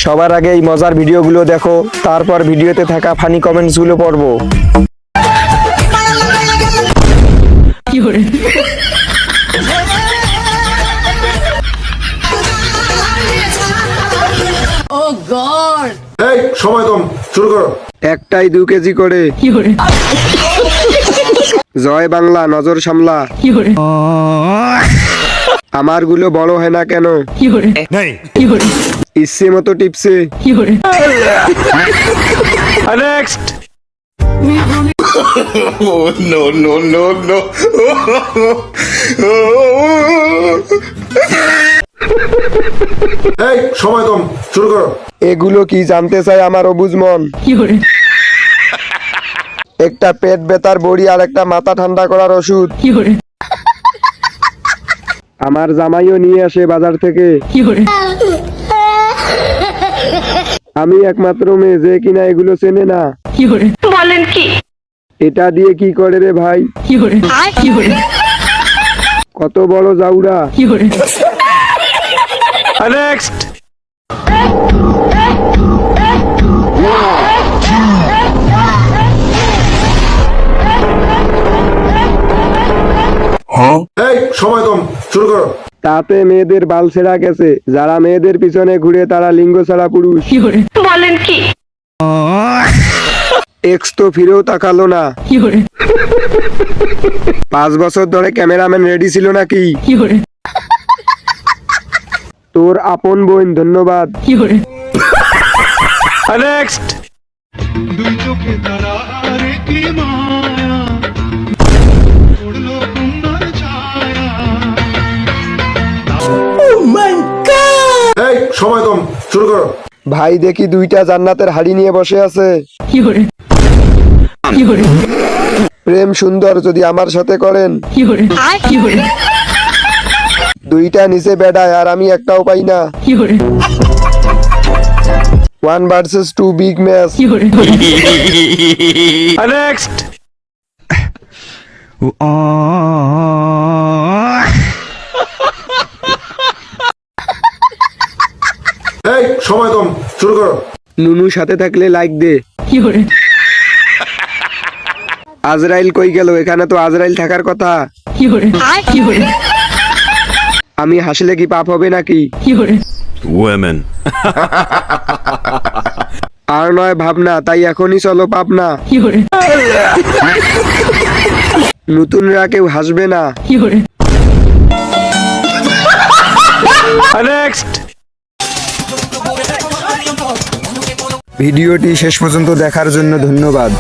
সবার আগে এই মজার ভিডিওগুলো দেখো, তারপর ভিডিওতে থাকা ফানি কমেন্টসগুলো পড়বো। এই সময় কম, শুরু করো। একটাই 2 কেজি করে। জয় বাংলা, নজর সামলা। আমার গুলো বড় হয় না কেন? ইচ্ছে মতো টিপসে। নেক্সট। এই সময় কম, শুরু করো। এগুলো কি জানতে চাই আমার অবুঝ মন? একটা পেট ব্যথার বড়ি আর একটা মাথা ঠান্ডা করার ওষুধ। আমার জামাইও নিয়ে আসে বাজার থেকে। আমি একমাত্র মেয়ে যে কিনা এগুলো চেনে না। বলেন কি? এটা দিয়ে কি করে রে ভাই? কত বড় জাউরা। নেক্সট। এই সময় কম, শুরু করো। তাতে মেয়েদের বাল ছেঁড়া গেছে, যারা মেয়েদের পিছনে ঘুরে তারা লিঙ্গ ছাড়া পুরুষ। বলেন কি? এক্স তো ফিরেও তাকালো না। 5 বছর ধরে ক্যামেরাম্যান রেডি ছিল নাকি? তোর আপন বোন, ধন্যবাদ। নেক্সট। দুই চোখে তারা আরে কি মায়া উড়লো তোমার ছায়া। এই সময় কম, শুরু করো। ভাই দেখি 2টা জান্নাতের হাড়ি নিয়ে বসে আছে। প্রেম সুন্দর, যদি আমার সাথে করেন। 2টা নিচে বেড়ায় আর আমি একটাও পাই না। 1 ভার্সেস 2 বিগ ম্যাচ। নেক্সট। এই সময় কম, শুরু করো। নুনু সাথে থাকলে লাইক দে। আজরাইল কই গেল? এখানে তো আজরাইল থাকার কথা। আমি হাসলে কি পাপ হবে নাকি? Women. আর নয় ভাবনা, তাই এখনই চলো পাবনা। নতুনরা কেউ হাসবে না। নেক্সট। ভিডিওটি শেষ পর্যন্ত দেখার জন্য ধন্যবাদ।